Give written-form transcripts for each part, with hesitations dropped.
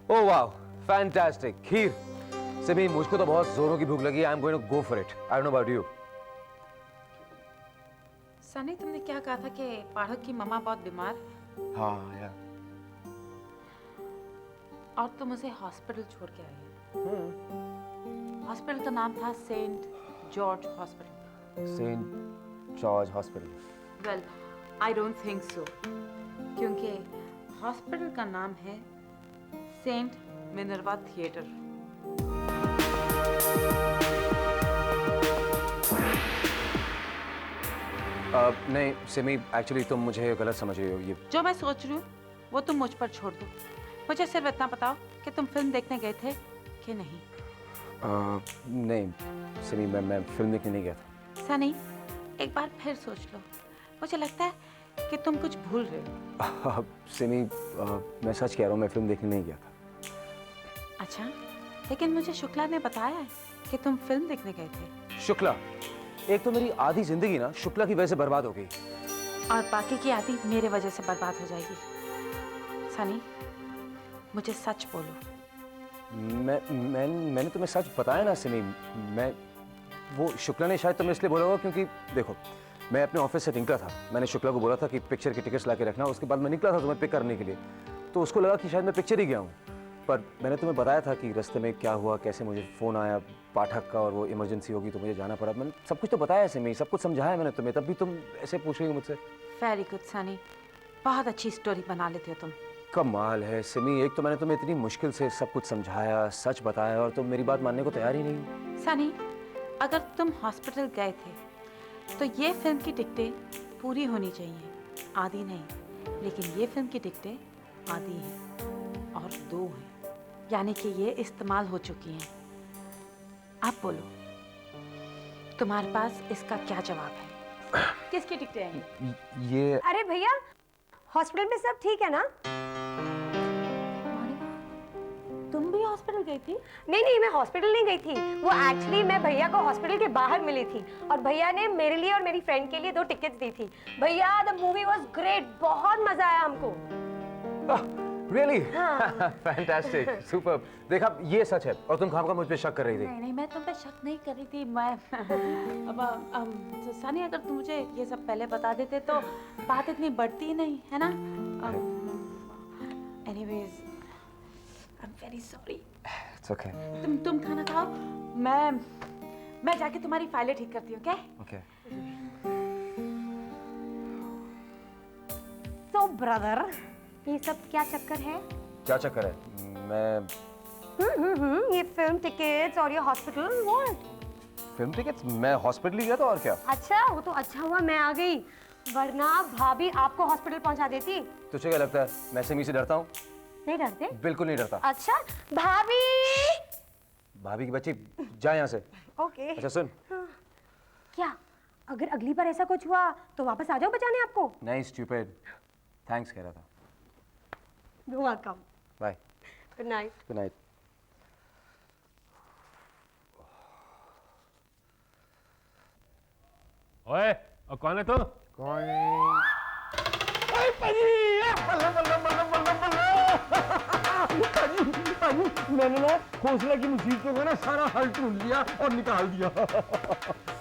ओह वाह, फैंटास्टिक। खीर। सिमी, मुझको तो बहुत जोरों की भूख लगी। I am going to go for it. I don't know about you. Sunny, तुमने क्या कहा था कि पाठक की मम्मा बहुत बीमार? हाँ यार। और तुम उसे हॉस्पिटल छोड़ के आई। हॉस्पिटल का नाम था saint George hospital. Saint George hospital. Well, I don't think so, क्योंकि हॉस्पिटल का नाम है सेंट मिनर्वा थिएटर। नहीं सिमी, एक्चुअली तुम मुझे गलत समझ रही हो। ये जो मैं सोच रही हूँ वो तुम मुझ पर छोड़ दो। मुझे सिर्फ इतना बताओ कि तुम फिल्म देखने गए थे कि नहीं। नहीं सिमी, मैं फिल्म देखने नहीं गया था। सनी, एक बार फिर सोच लो। मुझे लगता है कि तुम कुछ भूल रहे हो। सिमी, मैं सच कह रहा हूँ, मैं फिल्म देखने नहीं गया था। अच्छा, लेकिन मुझे शुक्ला ने बताया है कि तुम फिल्म देखने गए थे। शुक्ला? एक तो मेरी आधी जिंदगी ना शुक्ला की वजह से बर्बाद हो गई, और बाकी की आधी मेरे वजह से बर्बाद हो जाएगी। सनी, मुझे सच बोलो। मैंने तुम्हें सच बताया ना सिमी। मैं वो शुक्ला ने शायद तुम्हें इसलिए बोला होगा क्योंकि देखो, मैं अपने ऑफिस से निकला था। मैंने शुक्ला को बोला था कि पिक्चर की टिकट्स ला के रखना। उसके बाद मैं निकला था तुम्हें पिक करने के लिए, तो उसको लगा कि शायद मैं पिक्चर ही गया हूँ। पर मैंने तुम्हें बताया था कि रास्ते में क्या हुआ, कैसे मुझे फ़ोन आया पाठक का और वो इमरजेंसी होगी तो मुझे जाना पड़ा। मैंने सब कुछ तो बताया सिमी, सब कुछ समझाया मैंने तुम्हें, तब भी तुम ऐसे पूछ रही हो मुझसे। वेरी गुड सनी, बहुत अच्छी स्टोरी बना लेते हो तुम। कमाल है सिमी, एक तो मैंने तुम्हें इतनी मुश्किल से सब कुछ समझाया, सच बताया, और तुम मेरी बात मानने को तैयार ही नहीं। सनी, अगर तुम हॉस्पिटल गए थे तो ये फिल्म की टिकटें पूरी होनी चाहिए, आधी नहीं। लेकिन ये फिल्म की टिकटें आधी हैं और 2 हैं, यानी कि ये इस्तेमाल हो चुकी हैं। आप बोलो, तुम्हारे पास इसका क्या जवाब है? किसकी टिकटें हैं? ये अरे भैया, हॉस्पिटल में सब ठीक है ना? तुम भी हॉस्पिटल गई थी? नहीं नहीं, मैं हॉस्पिटल नहीं गई थी। वो एक्चुअली मैं भैया को हॉस्पिटल के बाहर मिली थी और भैया ने मेरे लिए और मेरी फ्रेंड के लिए 2 टिकट्स दी थी। भैया, द मूवी वाज ग्रेट, बहुत मजा आया हमको। रियली? Fantastic, superb. देखा, ये सच है और तुम खामखा मुझ पे शक कर रही थी। नहीं नहीं, मैं तुम पे शक नहीं कर रही थी। मैं तो सनी, अगर तुम मुझे ये सब पहले बता देते तो बात इतनी बढ़ती ही नहीं, है ना? Anyways, I am very sorry. It's okay. तुम खाना खाओ, मैं जाके तुम्हारी फाइलें ठीक करती हूँ, क्या? ओके। सो ब्रदर, ये सब क्या चक्कर है? क्या चक्कर है? मैं ये फिल्म टिकट्स और ये हॉस्पिटल, व्हाट? Film tickets? मैं हॉस्पिटल गया था और क्या। अच्छा, वो तो अच्छा हुआ मैं आ गई, वरना भाभी आपको हॉस्पिटल पहुंचा देती। तुझे क्या लगता है मैं सिमी से डरता हूँ? नहीं डरते? बिल्कुल नहीं डरता। अच्छा, भाभी। भाभी की बच्ची, जा यहाँ से। ओके। अच्छा सुन। क्या? अगर अगली बार ऐसा कुछ हुआ तो वापस आ जाओ बचाने आपको। नहीं स्टूपिड, थैंक्स कह रहा था। You're welcome. Bye. Good night. Good night. ओए, और कौन है तू? कौन है? मैंने ना हौसला की मुसीबतों का ना सारा हल ढूंढ लिया और निकाल दिया।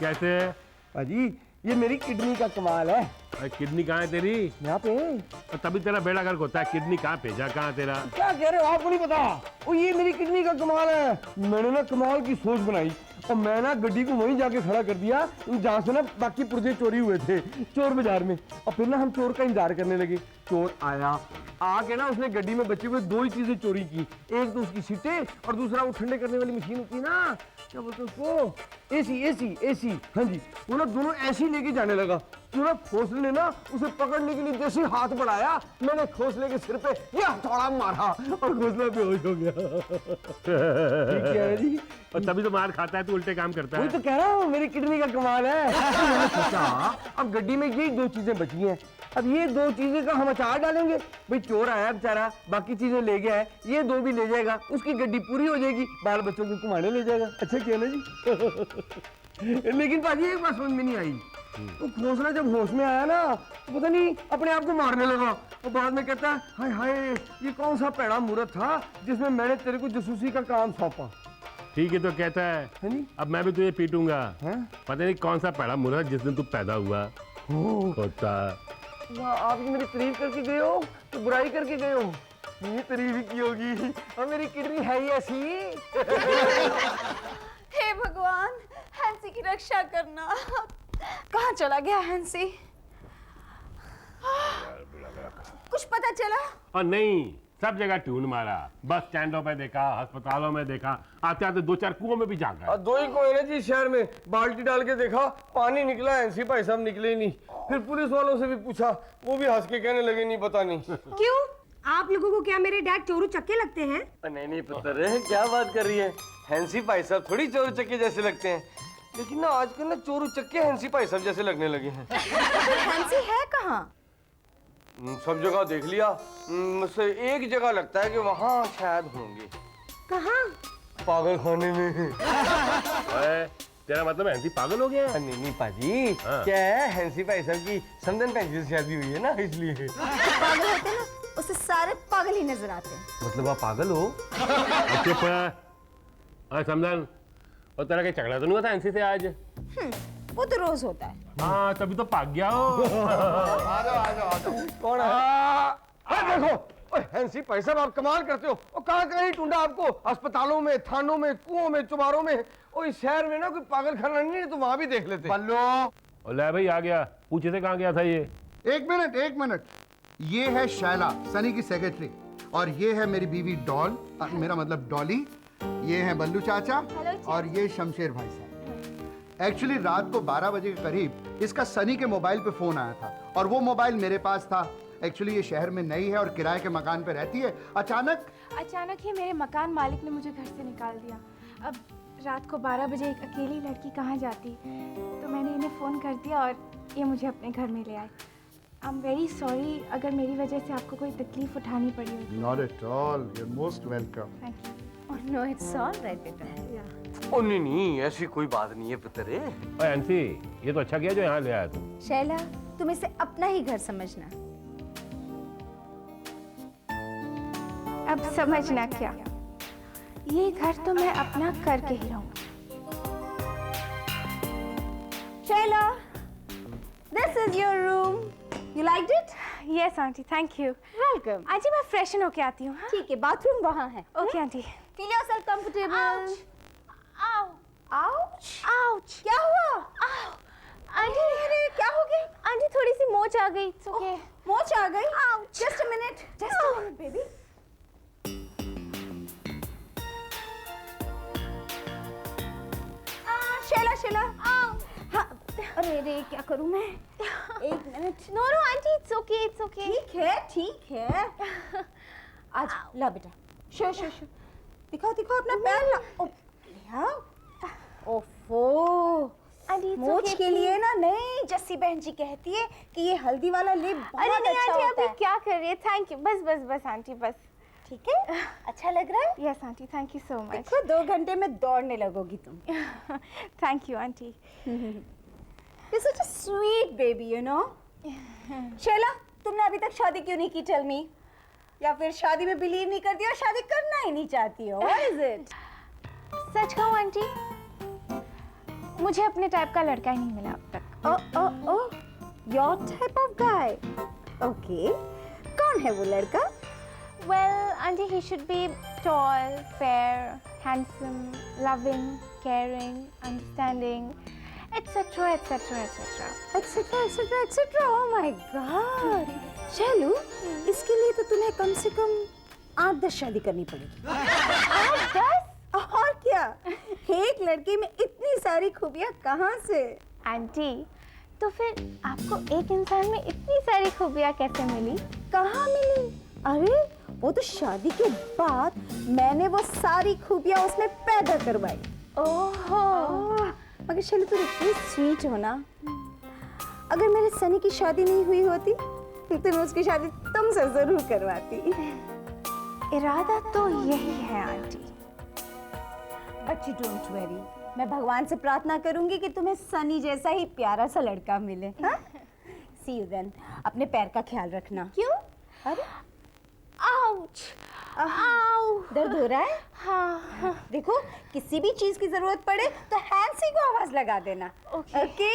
कैसे? पाजी, ये मेरी किडनी का कमाल है। अरे किडनी कहाँ है तेरी? यहाँ पे। और तभी तेरा बेड़ा गर्क होता है। किडनी कहाँ भेजा, कहाँ तेरा? क्या कह रहे हो, आपको नहीं पता? ओ, ये मेरी किडनी का कमाल है। मैंने ना कमाल की सोच बनाई और मैं ना गड्डी को वहीं जाके खड़ा कर दिया जहाँ से ना बाकी पुर्जे चोरी हुए थे, चोर बाजार में। और फिर ना हम चोर का इंतजार करने लगे। चोर आया, आके ना उसने गड्डी में बचे हुए 2 ही चीजें चोरी की। एक तो उसकी सीटें और दूसरा वो ठंडे करने वाली मशीन होती है ना, क्या बोलते हैं उसको, एसी। हाँ जी, वो ना दोनों ऐसे ही लेके जाने लगा। तो ना खोसले ने ना उसे पकड़ने के लिए जैसे हाथ बढ़ाया, मैंने खोसले के सिर पे ये हथौड़ा मारा और खोसला बेहोश हो गया। ठीक है जी। और तभी तो मार खाता है, तू उल्टे काम करता वही है। तो कह रहा हूँ, मेरी किडनी का कमाल है। मैंने सोचा अब गड्डी में यही 2 चीजें बची हैं, अब ये 2 चीजें का हम अचार डालेंगे। भाई चोर आया बेचारा, बाकी चीजें ले गया है, ये 2 भी ले जाएगा, उसकी गड्डी पूरी हो जाएगी, बाल बच्चों को घुमाने ले जाएगा। अच्छा किया ना जी। लेकिन पाजी एक बात समझ में नहीं आई, तो खोसला जब होश में आया ना तो पता नहीं अपने आप को मारने लगा और बाद में कहता है हाय हाय ये कौन सा पैड़ा मुहूर्त था जिसमें मैंने तेरे को जासूसी का काम सौंपा। ठीक है तो कहता है नहीं? अब मैं भी तुझे पीटूंगा। हैं? पता नहीं कौन सा पड़ा मुहूर्त जिस दिन तू पैदा हुआ होता। वाह, आप मेरी तारीफ करके गए हो तो बुराई करके गए हो। ये तारीफ ही की होगी और मेरी किडनी है ही ऐसी। हे भगवान, हैंसी की रक्षा करना। कहाँ चला गया हैंसी? कुछ पता चला? और नहीं, सब जगह ट्यून मारा, बस स्टैंडों पे देखा, अस्पतालों में देखा, आते आते 2-4 कुओं में भी झांका। दो ही कोई ना जी शहर में, बाल्टी डाल के देखा पानी निकला, एनसी भाई साहब निकले नहीं। फिर पुलिस वालों से भी पूछा, वो भी हंस के कहने लगे नहीं पता नहीं। क्यों? आप लोगों को क्या मेरे डैड चोरू चक्के लगते हैं? नहीं पुत्र, क्या बात कर रही है? हैंसी भाई साहब थोड़ी चोरू चक्के जैसे लगते हैं, लेकिन ना आजकल ना चोरू चक्के हैंसी भाई साहब जैसे लगने लगे हैं। हैंसी है कहाँ? सब जगह देख लिया, मुझसे एक जगह लगता है कि वहाँ शायद होंगे। कहाँ? पागल खाने में। अरे, तेरा मतलब हैंसी पागल हो गया है? नहीं पाजी, हाँ। क्या है हैंसी भाई साहब की समदन पैंजी से शादी हुई है ना, इसलिए। पागल होते ना, उसे सारे पागल ही नजर आते हैं। मतलब आप पागल हो? चुप है। समझन, और तेरा कहीं झगड़ा तो नहीं हुआ था हैंसी से आज? वो तो रोज होता है। हाँ, तभी तो भाग गया हो। कौन है? देखो, ओए हैंसी भाई साहब आप कमाल करते हो। और कहाँ ही ढूंढा आपको? अस्पतालों में, थानों में, कुओं में, चुबारों में। और इस शहर में ना कोई पागल खाना नहीं है तो वहाँ भी देख लेते। बल्लो, और ले भाई आ गया, पूछे थे कहाँ गया था ये? एक मिनट। ये है शैला, सनी की सेक्रेटरी, और ये है मेरी बीवी डॉल, मेरा मतलब डॉली। ये है बल्लू चाचा और ये शमशेर भाई साहब। एक्चुअली रात को 12 बजे के करीब इसका सनी के मोबाइल पे फोन आया था और वो मोबाइल मेरे पास था। एक्चुअली ये शहर में नई है और किराए के मकान पे रहती है। अचानक ही मेरे मकान मालिक ने मुझे घर से निकाल दिया। अब रात को 12 बजे एक अकेली लड़की कहाँ जाती, तो मैंने इन्हें फ़ोन कर दिया और ये मुझे अपने घर में ले आए। आई एम वेरी सॉरी अगर मेरी वजह से आपको कोई तकलीफ उठानी पड़ी होगी। Not at all, you are most welcome. Thank you. No it's all right बेटा। ओ नहीं, ऐसी कोई बात नहीं है पुत्र। ओए हैंसी, ये तो अच्छा किया जो यहाँ ले आया तू। शैला, तुम इसे अपना ही घर समझना। अब समझना क्या, ये घर तो मैं अपना करके ही रहूँगी। Shaila, this is your room. You liked it? Yes aunty, thank you. Welcome. Aunty मैं फ्रेशन होके आती हूँ। हाँ? ठीक है, बाथरूम वहाँ है। Okay aunty. Feel yourself comfortable. Ouch. Ouch. क्या हुआ? आंटी अरे क्या हो गया? आंटी थोड़ी सी मोच आ गई। It's okay. मोच आ गई? Just a minute. Just a minute, baby. Shaila. हाँ, अरे क्या करूँ मैं? एक minute. No aunty, it's okay, it's okay. ठीक है। आज ला बेटा। शो। दिखाओ अपना पैर ला। ओफो। आंटी मोच के लिए ना नहीं, जस्सी बहन जी कहती है कि ये हल्दी वाला लिप अरे बहुत नहीं अच्छा आंटी, होता अभी है। क्या कर रही है? Thank you. बस आंटी बस। ठीक है, अच्छा लग रहा है? Yes aunty, thank you so much. देखो 2 घंटे में दौड़ने लगोगी तुम। Thank you aunty. You're such a sweet baby, you know. Shaila, तुमने अभी तक शादी क्यों नहीं की? Tell me. या फिर शादी में बिलीव नहीं करती और शादी करना ही नहीं चाहती हो? What is it? सच कहूँ आंटी, मुझे अपने टाइप का लड़का ही नहीं मिला अब तक। Oh, your type of guy. Okay. कौन है वो लड़का? Well, auntie, he should be tall, fair, handsome, loving, caring, understanding, etc. Oh my God. Shailu, इसके लिए तो तुम्हें कम से कम 8-10 शादी करनी पड़ेगी। 8-10? और क्या? एक लड़के में इतनी सारी खूबियाँ कहाँ से? आंटी, तो फिर आपको एक इंसान में इतनी सारी खूबियाँ कैसे मिली? कहाँ मिली? अरे वो तो शादी के बाद मैंने वो सारी खूबियाँ उसमें पैदा करवाई। ओहो। मगर शैलू तुम इतनी स्वीट हो ना। अगर मेरे सनी की शादी नहीं हुई होती तो मैं उसकी शादी तुमसे जरूर करवाती। इरादा तो यही है aunty. But you don't worry, मैं भगवान से प्रार्थना करूंगी कि तुम्हें सनी जैसा ही प्यारा सा लड़का मिले। हाँ? See you then. अपने पैर का ख्याल रखना। क्यों? अरे आउच, आओ। दर्द हो रहा है? हाँ। देखो, किसी भी चीज की जरूरत पड़े तो हैंसी को आवाज लगा देना। ओके। ओके?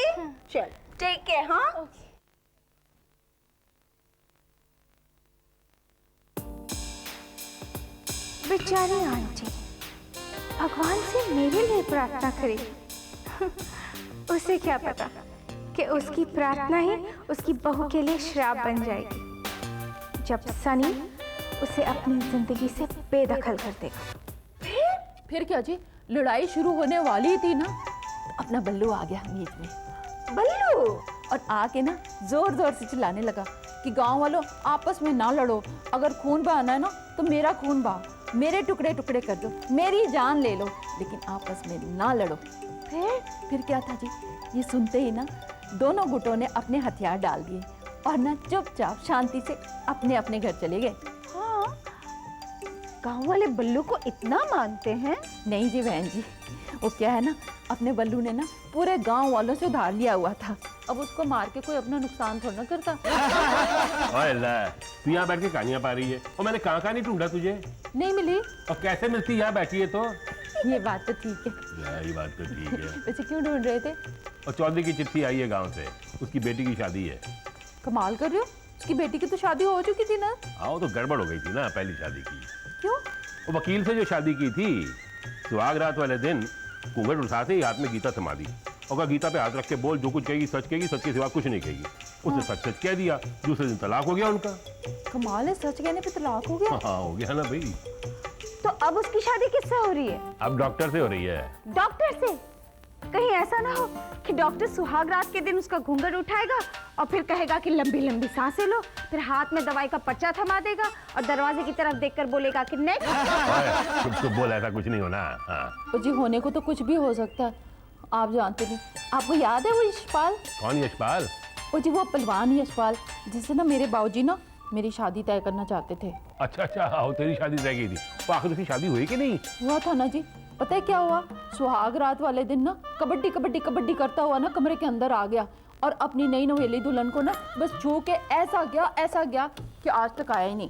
चल, टेक केयर। हाँ? ओके। बेचारी आंटी भगवान से मेरे लिए प्रार्थना करेगी। उसे क्या पता कि उसकी प्रार्थना ही उसकी बहू के लिए श्राप बन जाएगी जब सनी उसे अपनी जिंदगी से बेदखल कर देगा। फिर क्या जी, लड़ाई शुरू होने वाली थी ना, तो अपना बल्लू आ गया बीच में। बल्लू? और आके ना जोर जोर से चिल्लाने लगा कि गांव वालों आपस में ना लड़ो, अगर खून बहाना है ना तो मेरा खून बहा, मेरे टुकड़े टुकड़े कर दो, मेरी जान ले लो, लेकिन आपस में ना लड़ो। फिर क्या था जी, ये सुनते ही ना दोनों गुटों ने अपने हथियार डाल दिए और ना चुपचाप शांति से अपने अपने घर चले गए। हाँ, गांव वाले बल्लू को इतना मानते हैं? नहीं जी बहन जी, वो क्या है ना, अपने बल्लू ने ना पूरे गांव वालों से उधार लिया हुआ था, अब उसको मार के कोई अपना नुकसान थोड़ा ना करता। ओए ले, तू यहाँ बैठ के कहानियां पा रही है और मैंने कहाँ नहीं ढूंढा तुझे। नहीं मिली? और कैसे मिलती, यहाँ बैठी है तो। ये बात तो ठीक है। ये बात तो ठीक है। वैसे क्यों ढूंढ रहे थे? और चौधरी की चिट्ठी आई है गांव से, उसकी बेटी की शादी है। कमाल कर रहे हो, उसकी बेटी की तो शादी हो चुकी थी ना। आओ तो गड़बड़ हो गई थी ना पहली शादी की। क्यों? वो वकील से जो शादी की थी, सुहाग रात वाले दिन घूंघट उठाते ही हाथ में गीता थमा दी और कहा गीता पे हाथ रख के बोल, जो कुछ कहेगी सच कहेगी, सच के सिवा कुछ नहीं कहेगी। उसने सच सच कह दिया, दूसरे दिन तलाक हो गया उनका। कमाल है, सच कहने पे तलाक हो गया। हाँ हो गया ना भाई। तो अब उसकी शादी किससे हो रही है? अब डॉक्टर से हो रही है। डॉक्टर से? कहीं ऐसा ना हो कि डॉक्टर सुहाग रात के दिन उसका घूंघट उठाएगा और फिर कहेगा कि लंबी लंबी सांसें लो, फिर हाथ में दवाई का पर्चा थमा देगा और दरवाजे की तरफ देखकर बोलेगा कि नेक्स्ट। कुछ तो बोल, ऐसा कुछ नहीं होना। हाँ। जी होने को तो कुछ भी हो सकता है, आप जानते नहीं। आपको याद है वो यशपाल? कौन यशपाल? वो जी वो पहलवान यशपाल, जिससे ना मेरे बाबूजी ना मेरी शादी तय करना चाहते थे। अच्छा अच्छा, हाँ तेरी शादी तय की थी, तो आखिर उसकी शादी हुई कि नहीं? हुआ था ना जी। पता है क्या हुआ, सुहाग रात वाले दिन ना कबड्डी कबड्डी कबड्डी करता हुआ ना कमरे के अंदर आ गया और अपनी नई नवेली दुल्हन को ना बस छू के ऐसा गया कि आज तक आया ही नहीं।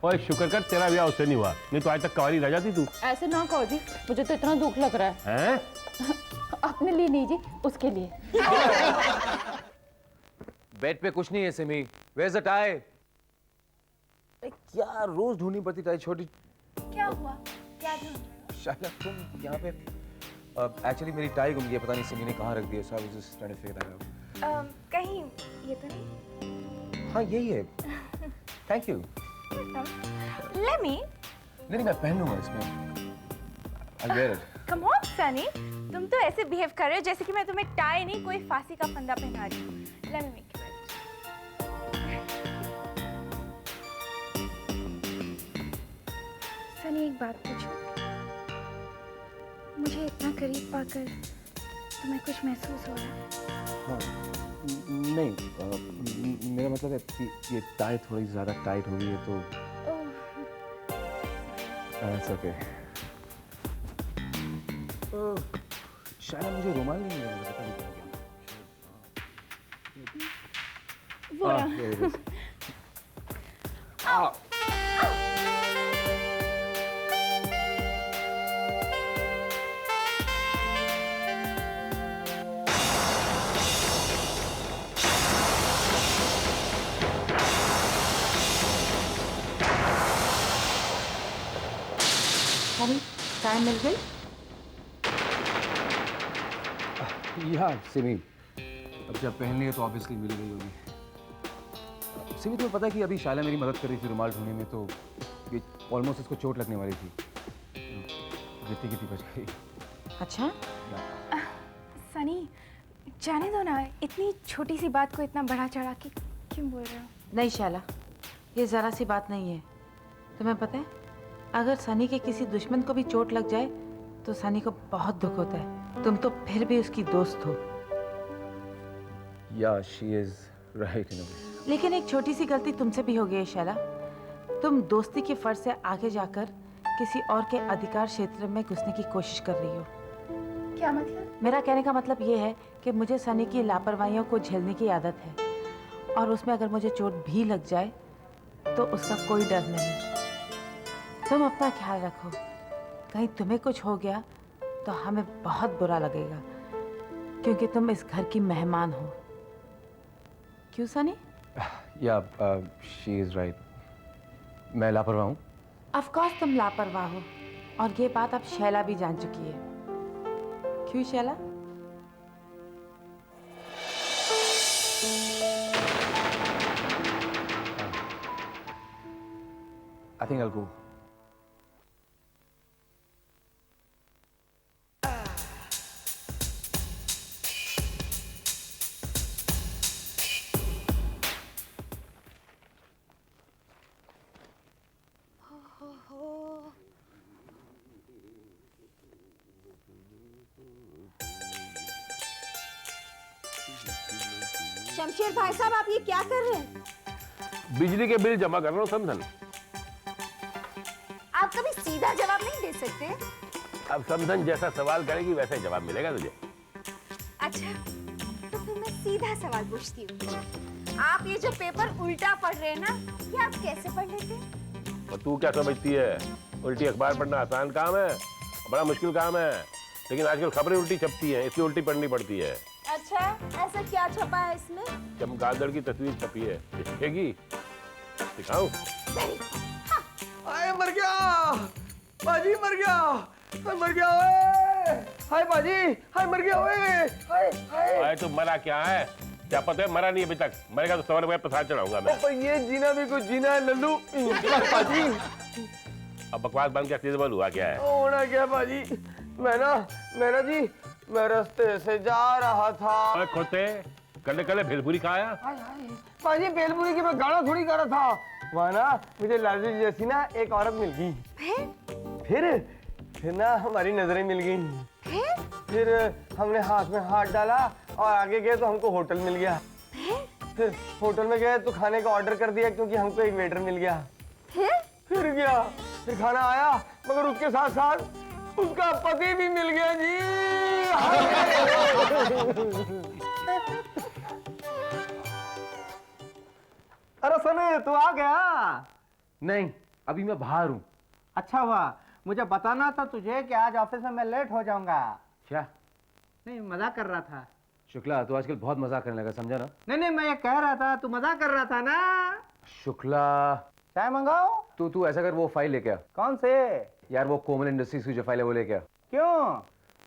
और शुक्र कर तेरा ब्याह उससे नहीं हुआ, नहीं तो आज तक कवारी रह जाती तू। ऐसे ना कहो जी, मुझे तो इतना दुख लग रहा है। हैं? अपने लिए नहीं जी, उसके लिए। बेड पे कुछ नहीं है Simi, where is the tie? क्या रोज ढूंढनी पड़ती टाई छोटी। क्या हुआ? क्या ढूंढ रहे हो? शायद तुम यहाँ पे एक्चुअली मेरी टाई गुम गई है, पता नहीं सिमी ने कहाँ रख दी है, so I was just trying to figure that out. कहीं ये तो नहीं? हाँ यही है। Thank you. Let me. नहीं मैं पहन लूंगा इसमें। I'll wear it. Come on, Sunny. तुम तो ऐसे बिहेव कर रहे हो जैसे कि मैं तुम्हें टाई नहीं कोई फांसी का फंदा पहना रही हूँ। Let me make you wear it. Sunny एक बात पूछूं? मुझे इतना करीब पाकर तुम्हें कुछ महसूस हो रहा है? हाँ नहीं मेरा मतलब है कि ये टाई थोड़ी ज़्यादा टाइट हो गई है तो इट्स ओके। शायद मुझे रुमाल नहीं मिला, पता नहीं क्या गया। टाइम मिल गई? या सिमी, अब जब पहन लिया तो ऑब्वियसली मिल गई होगी। सिमी तुम्हें पता है कि अभी शायला मेरी मदद कर रही थी रुमाल ढूंढने में, तो ये ऑलमोस्ट इसको चोट लगने वाली थी, गिरती गिरती बच गई। अच्छा सनी जाने दो ना, इतनी छोटी सी बात को इतना बड़ा चढ़ा के क्यों बोल रहे हो? नहीं शाला, ये ज़रा सी बात नहीं है। तुम्हें पता है, अगर सनी के किसी दुश्मन को भी चोट लग जाए तो सनी को बहुत दुख होता है। तुम तो फिर भी उसकी दोस्त हो। या शी इज राइट इन अ वे। लेकिन एक छोटी सी गलती तुमसे भी हो गई है शैला। तुम दोस्ती के फर्ज से आगे जाकर किसी और के अधिकार क्षेत्र में घुसने की कोशिश कर रही हो। क्या मतलब? मेरा कहने का मतलब ये है कि मुझे सनी की लापरवाहियों को झेलने की आदत है, और उसमें अगर मुझे चोट भी लग जाए तो उसका कोई डर नहीं। तुम अपना ख्याल रखो, कहीं तुम्हें कुछ हो गया तो हमें बहुत बुरा लगेगा, क्योंकि तुम इस घर की मेहमान हो। क्यों सनी? या शी इज़ राइट, मैं लापरवाह हूँ। ऑफ कोर्स तुम लापरवाह हो, और ये बात अब शैला भी जान चुकी है। क्यों Shaila? I think I'll go. Shamsher भाई साहब, आप ये क्या कर रहे हैं? बिजली के बिल जमा कर रहा हूँ समझन। आप कभी सीधा जवाब नहीं दे सकते? अब समझन जैसा सवाल करेगी वैसा ही जवाब मिलेगा तुझे। अच्छा, तो फिर मैं सीधा सवाल पूछती हूँ। आप ये जो पेपर उल्टा पढ़ रहे हैं ना, ये आप कैसे पढ़ लेते हैं? और तू क्या समझती है, उल्टी अखबार पढ़ना आसान काम है, बड़ा मुश्किल काम है। लेकिन आजकल खबरें उल्टी छपती हैं, इसलिए उल्टी पढ़नी पड़ती है। अच्छा, ऐसा क्या छपा है इसमें? चमगादड़ की तस्वीर छपी है, दिखेगी? दिखाऊं? हाय मर गया, बाजी मर गया, हाय मर गया ओए, हाय बाजी, हाय मर गया ओए, हाय हाय। अरे तो मरा क्या है? क्या पता है, मरा नहीं अभी तक। मरेगा तो सवार में प्रसाद चढ़ाऊंगा मैं। पर ये जीना भी कुछ जीना है लल्लू। बाजी अब बकवास बंद कर, सीधे बोल हुआ क्या है? होना क्या बाजी, मैं ना जी, मैं रास्ते से जा रहा था। अरे खोते, कल भेलपुरी खाया? बाजी भेलपुरी की मैं गाना थोड़ी गा रहा था, वहाँ ना मुझे लालू जैसी ना एक औरत मिल गई। फिर ना हमारी नजरें मिल गई। फिर हमने हाथ में हाथ डाला और आगे गए तो हमको होटल मिल गया। फिर होटल में गए तो खाने का ऑर्डर कर दिया क्योंकि हमको एक वेटर मिल गया। फिर खाना आया, मगर उसके साथ साथ उसका पति भी मिल गया जी। अरे सनी, तू आ गया? नहीं, अभी मैं बाहर हूँ। अच्छा हुआ, मुझे बताना था तुझे कि आज ऑफिस में मैं लेट हो जाऊंगा। क्या? नहीं, मजाक कर रहा था। शुक्ला, तू आजकल बहुत मजाक करने लगा, समझा ना? नहीं, मैं ये कह रहा था, तू मजाक कर रहा था ना। शुक्ला, चाय मंगाओ? तू ऐसा कर, वो फाइल लेके आ। कौन से? यार वो कोमल इंडस्ट्रीज की जो फाइल है वो लेके आ। क्यों?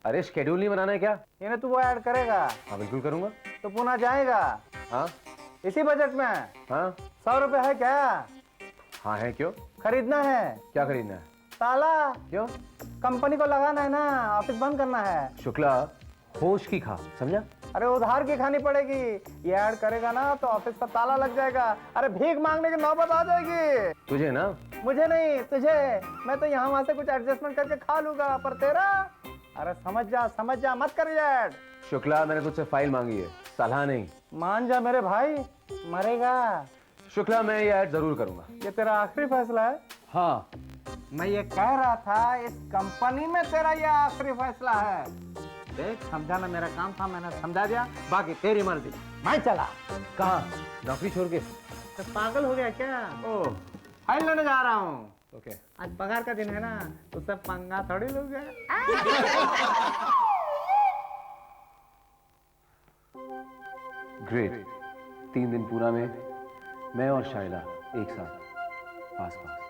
अरे शेड्यूल नहीं बनाना है क्या? इन्हें तू वो ऐड करेगा? हाँ बिल्कुल करूंगा। तो पुणे जाएगा? हाँ इसी बजट में? हाँ 100 रुपए है क्या? हाँ है, क्यों? खरीदना है। क्या खरीदना है? ताला। क्यों? कंपनी को लगाना है ना, ऑफिस बंद करना है। शुक्ला, होश की खा, समझा? अरे उधार की खानी पड़ेगी, ये ऐड करेगा ना तो ऑफिस का ताला लग जाएगा। अरे भीख मांगने की नौबत आ जाएगी। तुझे ना? मुझे नहीं, तुझे। मैं तो यहाँ वहां से कुछ एडजस्टमेंट करके खा लूंगा, पर तेरा? अरे समझ जा, मत कर ऐड। शुक्ला, मैंने तुझसे फाइल मांगी है, सलाह नहीं। मान जा मेरे भाई, मरेगा। शुक्ला, मैं ये ऐड जरूर करूंगा। ये तेरा आखिरी फैसला है? हाँ। मैं ये कह रहा था, इस कंपनी में तेरा ये आखिरी फैसला है। देख, समझाना मेरा काम था, मैंने समझा दिया, बाकी तेरी मर्जी। मैं चला। कहाँ? नौकरी छोड़ के? तो पागल हो गया क्या? ओ, फाइल लेने जा रहा हूँ। ओके। आज पगार का दिन है ना, उससे पंगा थोड़ी लोगे। ग्रेट। 3 दिन पूना में मैं और शाइला एक साथ, पास पास।